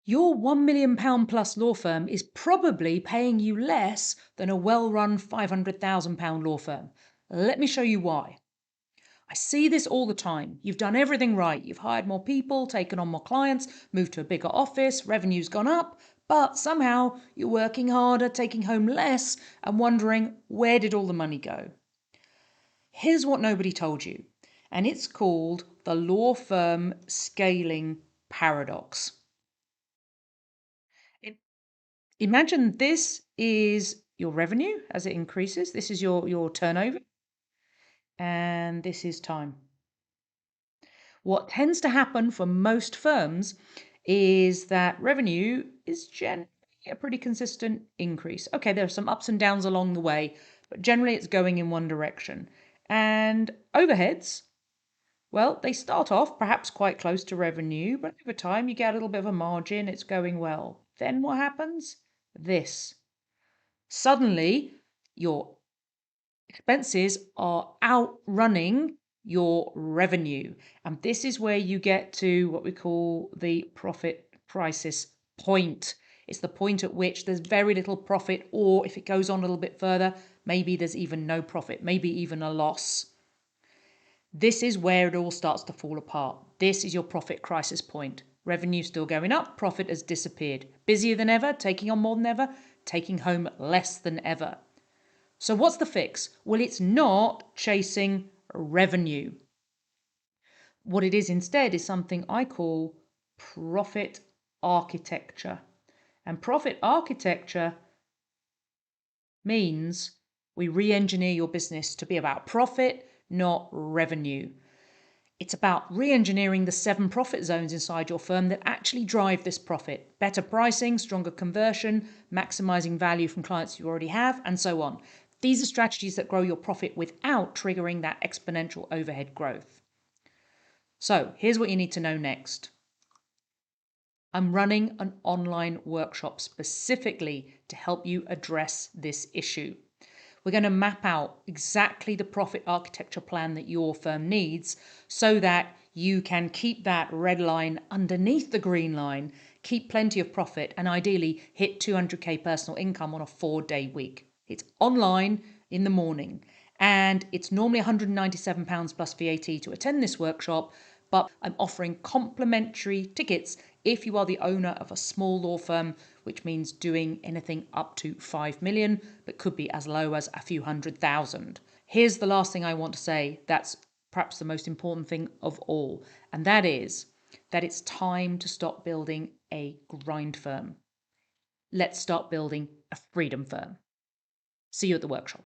Your £1 million plus law firm is probably paying you less than a well-run £500,000 law firm. Let me show you why. I see this all the time. You've done everything right. You've hired more people, taken on more clients, moved to a bigger office, revenue's gone up, but somehow you're working harder, taking home less, and wondering, where did all the money go? Here's what nobody told you, and it's called the law firm scaling paradox. Imagine this is your revenue as it increases. This is your turnover, and this is time. What tends to happen for most firms is that revenue is generally a pretty consistent increase. Okay, there are some ups and downs along the way, but generally it's going in one direction. And overheads, well, they start off perhaps quite close to revenue, but over time you get a little bit of a margin, it's going well. Then what happens? This. Suddenly, your expenses are outrunning your revenue. And this is where you get to what we call the profit crisis point. It's the point at which there's very little profit, or if it goes on a little bit further, maybe there's even no profit, maybe even a loss. This is where it all starts to fall apart. This is your profit crisis point. Revenue still going up, profit has disappeared. Busier than ever, taking on more than ever, taking home less than ever. So what's the fix? Well, it's not chasing revenue. What it is instead is something I call profit architecture. And profit architecture means we re-engineer your business to be about profit, not revenue. It's about re-engineering the 7 profit zones inside your firm that actually drive this profit. Better pricing, stronger conversion, maximizing value from clients you already have, and so on. These are strategies that grow your profit without triggering that exponential overhead growth. So here's what you need to know next. I'm running an online workshop specifically to help you address this issue. We're going to map out exactly the profit architecture plan that your firm needs so that you can keep that red line underneath the green line, keep plenty of profit, and ideally hit 200k personal income on a 4-day week. It's online in the morning, and it's normally £197 plus VAT to attend this workshop, but I'm offering complimentary tickets if you are the owner of a small law firm, which means doing anything up to 5 million, but could be as low as a few £100,000. Here's the last thing I want to say. That's perhaps the most important thing of all. And that is that it's time to stop building a grind firm. Let's start building a freedom firm. See you at the workshop.